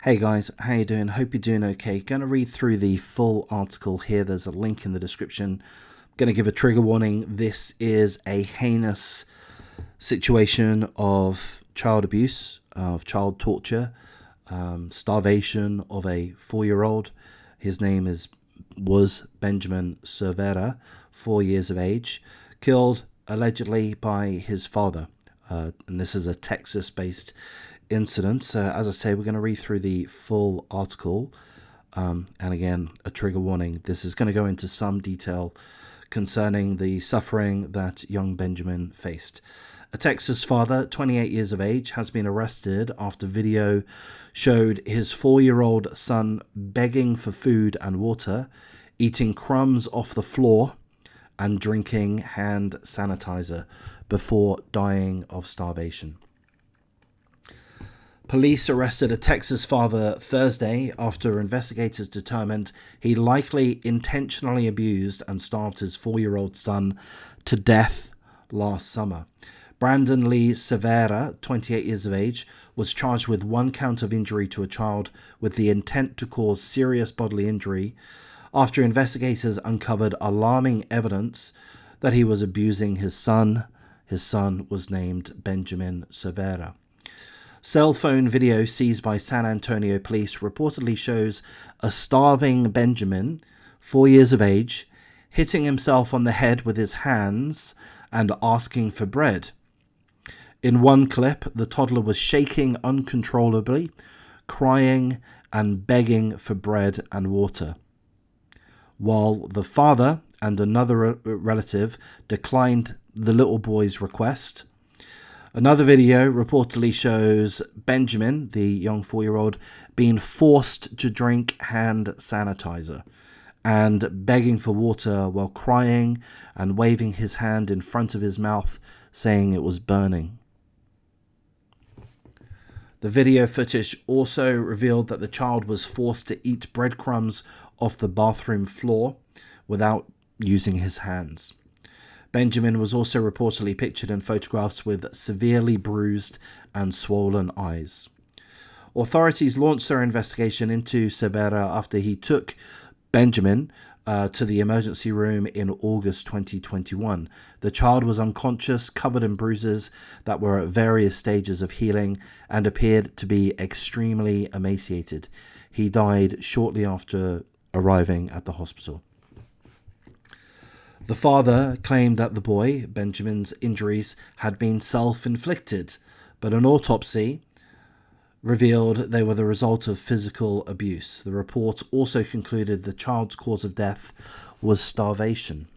Hey guys, how you doing? Hope you're doing okay. Going to read through the full article here. There's a link in the description. Going to give a trigger warning. This is a heinous situation of child abuse, of child torture, starvation of a 4-year-old. His name was Benjamin Cervera, 4 years of age, killed allegedly by his father. And this is a Texas-based incident. As I say, we're going to read through the full article. And again, a trigger warning. This is going to go into some detail concerning the suffering that young Benjamin faced. A Texas father, 28 years of age, has been arrested after video showed his 4-year-old son begging for food and water, eating crumbs off the floor, and drinking hand sanitizer before dying of starvation. Police arrested a Texas father Thursday after investigators determined he likely intentionally abused and starved his 4-year-old son to death last summer. Brandon Lee Cervera, 28 years of age, was charged with 1 count of injury to a child with the intent to cause serious bodily injury after investigators uncovered alarming evidence that he was abusing his son. His son was named Benjamin Cervera. Cell phone video seized by San Antonio police reportedly shows a starving Benjamin, 4 years of age, hitting himself on the head with his hands and asking for bread. In one clip, the toddler was shaking uncontrollably, crying and begging for bread and water, while the father and another relative declined the little boy's request. Another video reportedly shows Benjamin, the young 4-year-old, being forced to drink hand sanitizer and begging for water while crying and waving his hand in front of his mouth, saying it was burning. The video footage also revealed that the child was forced to eat breadcrumbs off the bathroom floor without using his hands. Benjamin was also reportedly pictured in photographs with severely bruised and swollen eyes. Authorities launched their investigation into Cervera after he took Benjamin to the emergency room in August 2021. The child was unconscious, covered in bruises that were at various stages of healing, and appeared to be extremely emaciated. He died shortly after arriving at the hospital. The father claimed that the boy, Benjamin's injuries, had been self-inflicted, but an autopsy revealed they were the result of physical abuse. The report also concluded the child's cause of death was starvation.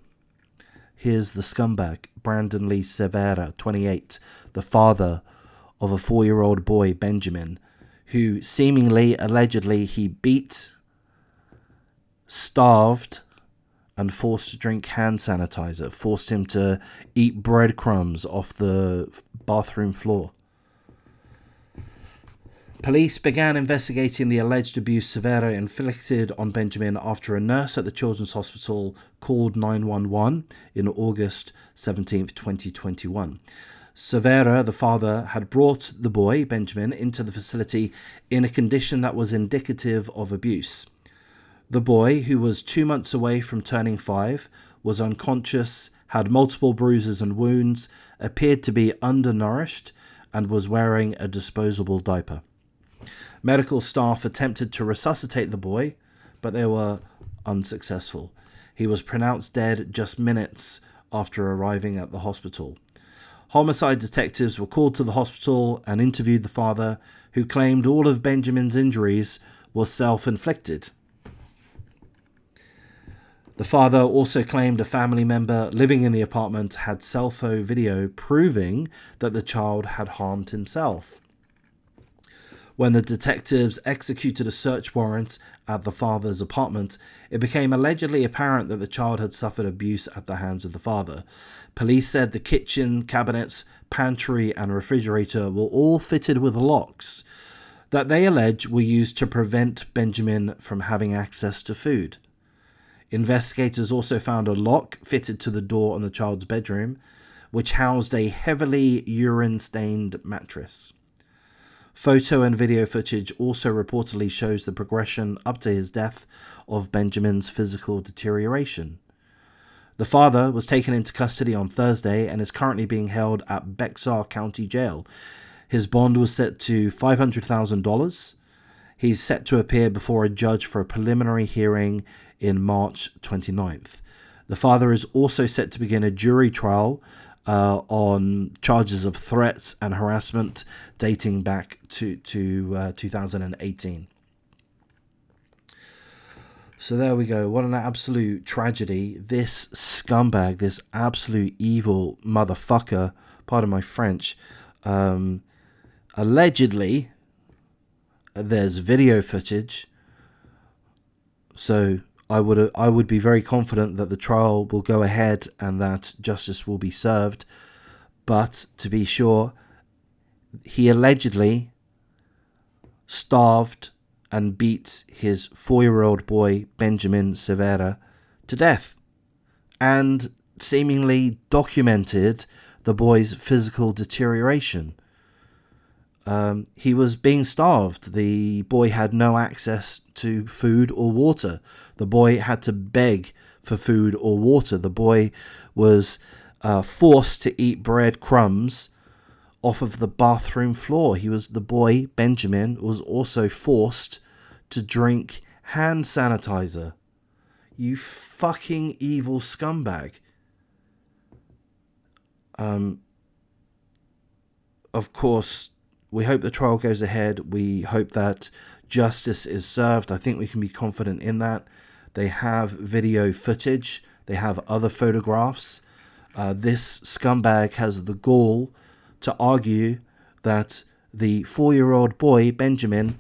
Here's the scumbag, Brandon Lee Cervera, 28, the father of a 4-year-old boy, Benjamin, who allegedly, he beat, starved, and forced to drink hand sanitizer, forced him to eat breadcrumbs off the bathroom floor. Police began investigating the alleged abuse Cervera inflicted on Benjamin after a nurse at the Children's Hospital called 911 in August 17, 2021. Cervera, the father, had brought the boy, Benjamin, into the facility in a condition that was indicative of abuse. The boy, who was 2 months away from turning 5, was unconscious, had multiple bruises and wounds, appeared to be undernourished, and was wearing a disposable diaper. Medical staff attempted to resuscitate the boy, but they were unsuccessful. He was pronounced dead just minutes after arriving at the hospital. Homicide detectives were called to the hospital and interviewed the father, who claimed all of Benjamin's injuries were self-inflicted. The father also claimed a family member living in the apartment had cell phone video proving that the child had harmed himself. When the detectives executed a search warrant at the father's apartment, it became allegedly apparent that the child had suffered abuse at the hands of the father. Police said the kitchen, cabinets, pantry, and refrigerator were all fitted with locks that they allege were used to prevent Benjamin from having access to food. Investigators also found a lock fitted to the door on the child's bedroom, which housed a heavily urine-stained mattress. Photo and video footage also reportedly shows the progression up to his death of Benjamin's physical deterioration. The father was taken into custody on Thursday and is currently being held at Bexar County Jail. His bond was set to $500,000. He's set to appear before a judge for a preliminary hearing in March 29th. The father is also set to begin a jury trial on charges of threats and harassment dating back to 2018. So there we go. What an absolute tragedy. This scumbag, this absolute evil motherfucker, pardon my French, allegedly, there's video footage. So I would be very confident that the trial will go ahead and that justice will be served. But to be sure, he allegedly starved and beat his 4-year-old boy, Benjamin Cervera, to death, and seemingly documented the boy's physical deterioration. He was being starved. The boy had no access to food or water. The boy had to beg for food or water. The boy was forced to eat bread crumbs off of the bathroom floor. The boy, Benjamin, was also forced to drink hand sanitizer. You fucking evil scumbag. Of course, we hope the trial goes ahead. We hope that justice is served. I think we can be confident in that. They have video footage. They have other photographs. This scumbag has the gall to argue that the 4-year-old boy, Benjamin,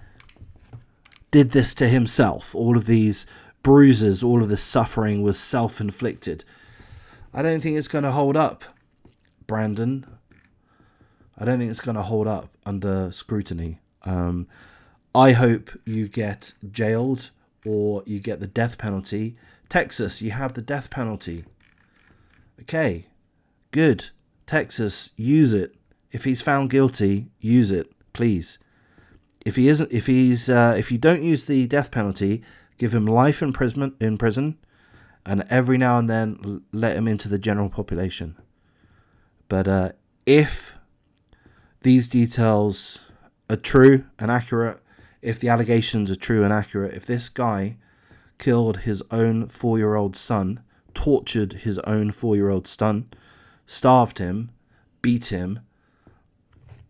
did this to himself. All of these bruises, all of this suffering was self-inflicted. I don't think it's going to hold up, Brandon. I don't think it's going to hold up under scrutiny. I hope you get jailed or you get the death penalty. Texas, you have the death penalty. Okay, good. Texas, use it. If he's found guilty, use it, please. If you don't use the death penalty, give him life imprisonment in prison, and every now and then let him into the general population. But if these details are true and accurate, if the allegations are true and accurate, if this guy killed his own 4-year-old son, tortured his own 4-year-old son, starved him, beat him,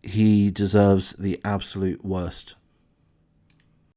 he deserves the absolute worst.